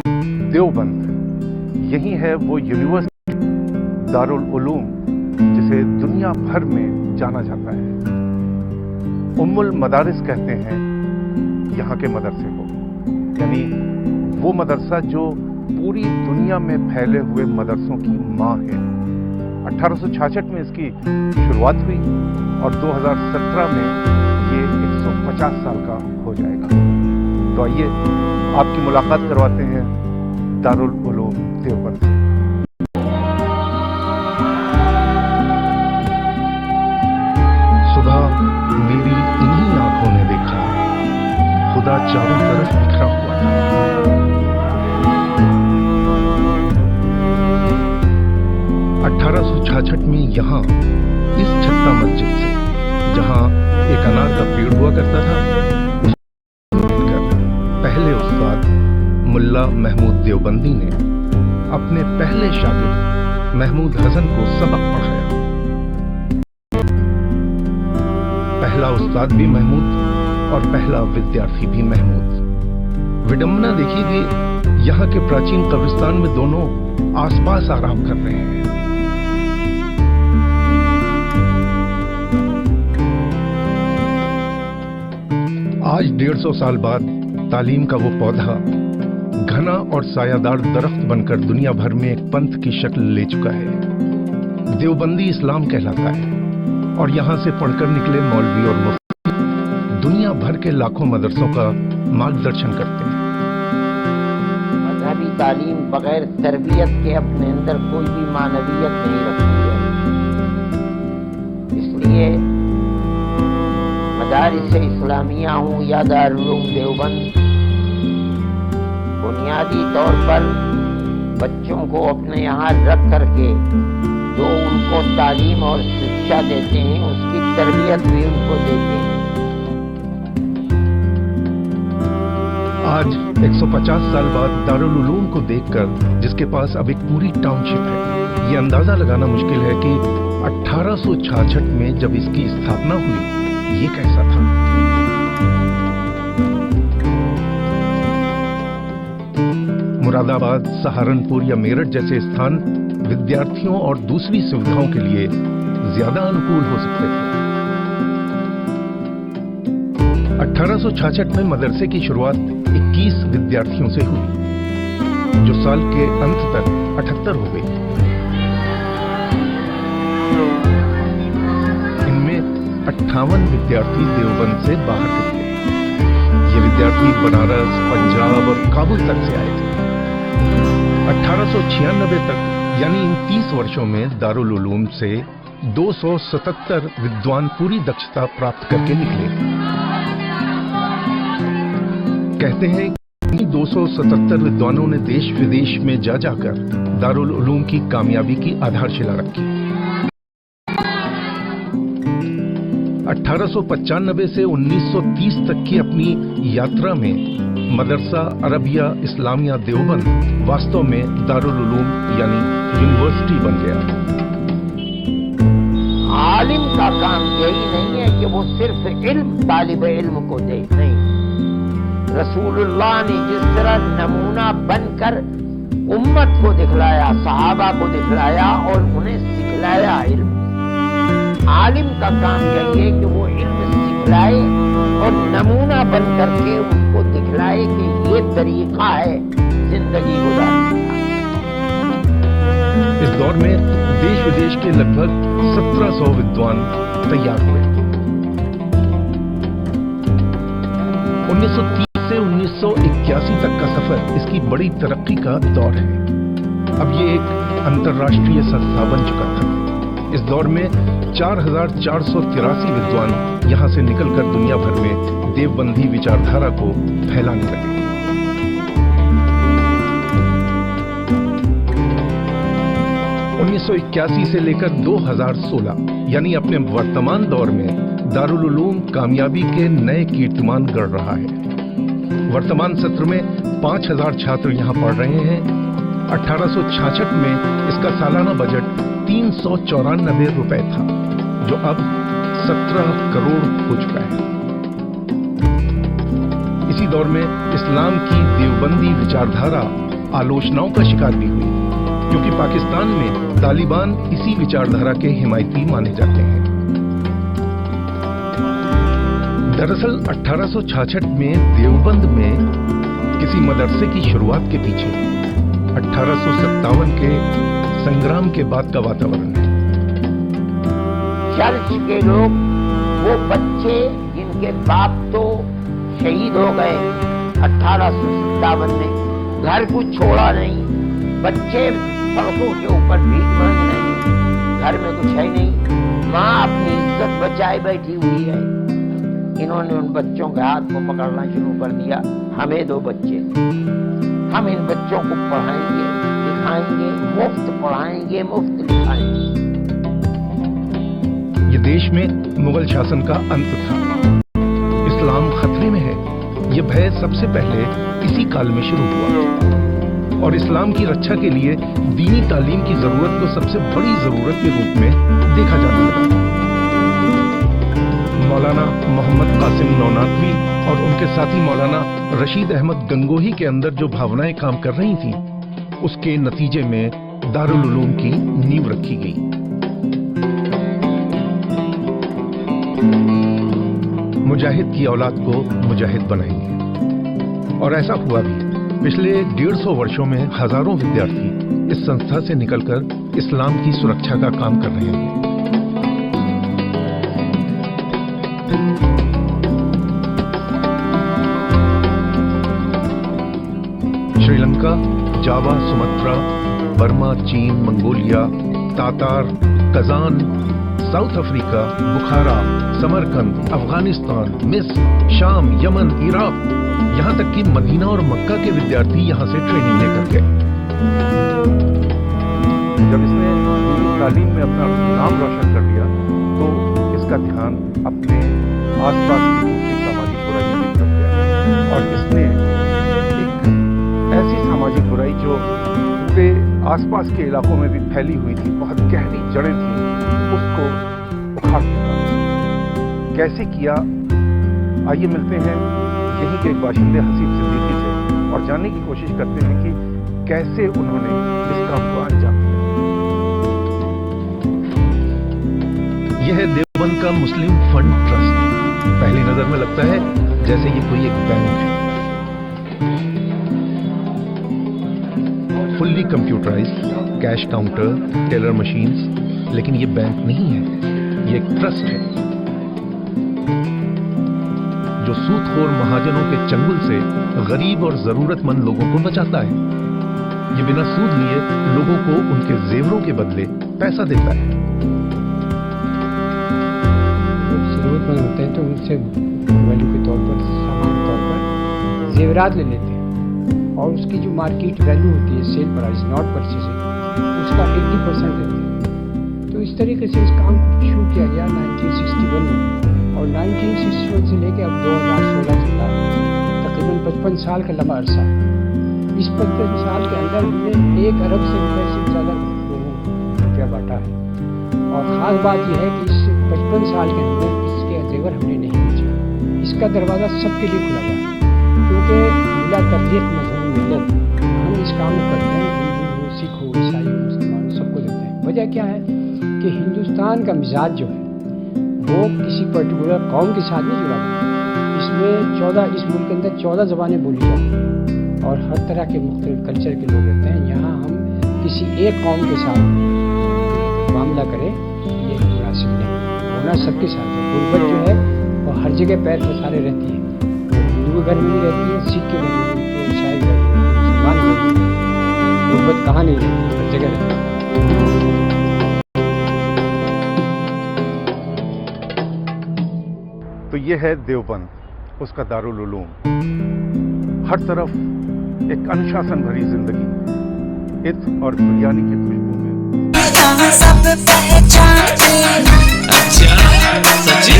دیوبند یہی ہے وہ یونیورسٹی دارال علوم جسے دنیا بھر میں جانا جاتا ہے۔ ام المدارس کہتے ہیں یہاں کے مدرسے کو، یعنی وہ مدرسہ جو پوری دنیا میں پھیلے ہوئے مدرسوں کی ماں ہے۔ 1866 میں اس کی شروعات ہوئی اور 2017 میں یہ 150 سال کا ہو جائے گا۔ تو آئیے آپ کی ملاقات کرواتے ہیں دارالعلوم دیوبند سے۔ صبح میری انہی آنکھوں نے دیکھا خدا چاروں طرف بکھرا ہوا تھا۔ 1866 میں یہاں اس چھتا مسجد سے، جہاں ایک انار کا پیڑ ہوا کرتا تھا، پہلے استاد ملا محمود دیوبندی نے اپنے پہلے شاگرد محمود حسن کو سبق پڑھایا۔ پہلا استاد بھی محمود اور پہلا ودیارتھی بھی محمود۔ وڈمبنا دیکھیے کہ یہاں کے پراچین قبرستان میں دونوں آس پاس آرام کر رہے ہیں۔ آج 150 سال بعد تعلیم کا وہ پودا گھنا اور سایہ دار درخت بن کر دنیا بھر میں ایک پنتھ کی شکل لے چکا ہے۔ دیوبندی اسلام کہلاتا ہے اور یہاں سے پڑھ کر نکلے مولوی اور مفتی دنیا بھر کے لاکھوں مدرسوں کا مارگدرشن کرتے ہیں۔ مذہبی تعلیم بغیر تربیت کے اپنے اندر کوئی بھی معنویت نہیں رکھتی ہے۔ اس لیے مدارس اسلامیہ ہوں یا دارالعلوم دیوبند، بنیادی طور پر بچوں کو اپنے یہاں رکھ کر کے جو ان کو تعلیم اور شکشا دیتے ہیں اس کی تربیت بھی ان کو دیتے ہیں۔ آج 150 سال بعد دارالعلوم کو دیکھ کر، جس کے پاس اب ایک پوری ٹاؤن شپ ہے، یہ اندازہ لگانا مشکل ہے کہ 1866 میں جب اس کی استھاپنا ہوئی یہ کیسا تھا۔ مراد آباد، سہارنپور یا میرٹھ جیسے استھان ودیارتھیوں اور دوسری سویدھاؤں کے لیے زیادہ انوکول ہو سکتے تھے۔ 1866 میں مدرسے کی شروعات 21 ودیارتھیوں سے ہوئی، جو سال کے انت تک 78 ہو گئی۔ ان میں 58 ودیارتھی دیوبند سے باہر کے تھے۔ یہ ودیارتھی بنارس، پنجاب اور کابل تک سے آئے تھے۔ 1896 تک، یعنی ان 30 ورشوں میں دارالعلوم سے 277 ودوان پوری دکشتا پراپت کر کے نکلے۔ کہتے ہیں کہ 277 ودوانوں نے دیش ودیش میں جا جا کر دارالعلوم کی کامیابی کی آدھارشلا رکھی۔ 1895 سے 1930 تک کی اپنی یاترا میں مدرسہ عربیہ اسلامیہ دیوبند واستو میں دارالعلوم یعنی یونیورسٹی بن گیا۔ عالم کا کام یہی نہیں ہے کہ وہ صرف علم طالب علم کو دے، نہیں، رسول اللہ نے جس طرح نمونہ بن کر امت کو دکھلایا، صحابہ کو دکھلایا اور انہیں سکھلایا علم۔ عالم کا کام یہی ہے کہ وہ علم سکھلائے اور نمونہ بن کر کے ان کو دکھلائے کہ یہ طریقہ ہے زندگی گزارنے کا۔ اس دور میں دیش ودیش کے لگ بھگ 1700 ودوان تیار ہوئے۔ 1930 سے 1981 تک کا سفر اس کی بڑی ترقی کا دور ہے۔ اب یہ ایک انترراشٹریہ سنستھا بن چکا تھا۔ اس دور میں 4483 ودوان یہاں سے نکل کر دنیا بھر میں دیوبندی وچاردھارا کو پھیلانے لگے۔ 1981 سے لے کر 2016 یعنی اپنے ورتمان دور میں دارالعلوم کامیابی کے نئے کیرتمان گڑھ رہا ہے۔ ورتمان سطر میں 5000 چھاتر یہاں پڑھ رہے ہیں۔ 1866 میں اس کا سالانہ بجٹ 394 روپے تھا، جو اب 17 کروڑ ہو چکا ہے۔ اسی دور میں اسلام کی دیوبندی وچاردھارا आलोचनाओं का शिकार भी हुई, क्योंकि पाकिस्तान में तालिबान इसी विचारधारा के हिमायती माने जाते हैं। दरअसल 1866 में देवबंद में किसी मदरसे की शुरुआत के पीछे 1857 के संग्राम के बाद का वातावरण है। चर्च के लोग, वो बच्चे जिनके बाप तो शहीद हो गए 1857 में, घर को छोड़ा नहीं, बच्चे सड़कों के ऊपर भीख मांग रहे हैं, घर में कुछ है नहीं, माँ अपनी इज्जत बचाए बैठी हुई है। इन्होंने उन बच्चों के हाथ को पकड़ना शुरू कर दिया, हमें दो बच्चे, हम इन बच्चों को पढ़ाएंगे, लिखाएंगे, मुफ्त पढ़ाएंगे, मुफ्त लिखाएंगे। ये देश में मुगल शासन का अंत था, इस्लाम खतरे में है, ये भय सबसे पहले इसी काल में शुरू हुआ और इस्लाम की रक्षा के लिए दीनी तालीम की जरूरत को सबसे बड़ी जरूरत के रूप में देखा जाने लगा। मौलाना मोहम्मद कासिम नौनातवी और उनके साथी मौलाना रशीद अहमद गंगोही के अंदर जो भावनाएं काम कर रही थीं, उसके नतीजे में दारुल उलूम की नींव रखी गई। मुजाहिद की औलाद को मुजाहिद बनाएंगे, और ऐसा हुआ भी। पिछले 150 वर्षों में हजारों विद्यार्थी इस संस्था से निकलकर इस्लाम की सुरक्षा का काम कर रहे हैं। श्रीलंका, जावा, सुमात्रा, बर्मा, चीन, Mongolia, Tatar, Kazan, South Africa, Bukhara, Samarkand, Afghanistan, मिस्र, शाम, यमन, इराक, यहाँ तक कि मदीना और मक्का के विद्यार्थी यहाँ से ट्रेनिंग लेकर गए। जब इसने तालीम में अपना नाम रोशन कर लिया, तो इसका ध्यान अपने आसपास की दूसरी सामाजिक बुराई की तरफ गया और इसने एक ऐसी सामाजिक बुराई जो पूरे आसपास के इलाकों में भी फैली हुई थी, बहुत गहरी जड़ें थी, उसको उखाड़ फेंका। कैसे किया, आइए मिलते हैं यहीं के एक बाशिंदे हसीब सिद्दीकी से और जानने की कोशिश करते हैं कि कैसे उन्होंने इस काम को अंजाम दिया। यह है देवबंद का मुस्लिम फंड ट्रस्ट। पहली नजर में लगता है जैसे ये कोई एक बैंक है। Fully computerised, cash counter, teller machines, लेकिन ये बैंक नहीं है, ये एक ट्रस्ट है जो सूदखोर महाजनों के चंगुल से गरीब और जरूरतमंद लोगों को बचाता है। ये बिना सूद लिए लोगों को उनके जेवरों के बदले पैसा देता है। जरूरतमंद होते हैं तो उनसे वैल्यू के तौर पर, सामान के तौर पर जेवरात ले लेते हैं और उसकी जो मार्केट वैल्यू होती है, सेल प्राइस नॉट परचेजिंग, उसका 80% देते हैं। तो इस तरीके से इस काम को शुरू किया गया 1961 में और 1961 से लेकर अब 2016 चल रहा है। तकरीबन 55 साल का लंबा अरसा है। इस 55 साल के अंदर हमने 1 अरब से ज़्यादा लोगों को रुपया बांटा है और ख़ास बात यह है कि इस 55 साल के अंदर इसके जेवर हमने नहीं बेचा। इसका दरवाज़ा सबके लिए खुला हुआ है, क्योंकि मिला तबलीग मजहूब मिलत हम इस काम को करते हैं। हिंदू हो, सिख हो, ईसाई हो, मुसलमान हो, सबको देते हैं। वजह क्या है कि हिंदुस्तान का मिजाज जो है वो किसी पर्टिकुलर कौम के साथ नहीं जुड़ा हुआ। इसमें 14, इस मुल्क के अंदर 14 ज़बानें बोली जाती हैं और हर तरह के मुख्तलिफ कल्चर के लोग रहते हैं। यहाँ हम किसी एक कौम के साथ मामला करें ये मुनासिब नहीं, होना सबके साथ है। गुर्बत जो है वो हर जगह पैर पसारे रहती है। हिंदू के घर में नहीं रहती है, सिख के घर में नहीं रहती है, ईसाई घर में, मुसलमान घर में। गुर्बत कहाँ नहीं रहती, हर जगह रहती है। तो ये है देवबंद, उसका दारुल उलूम। हर तरफ एक अनुशासन भरी जिंदगी, इत्र और बिरयानी की खुशबू में। सब पहचान। अच्छा सच्ची?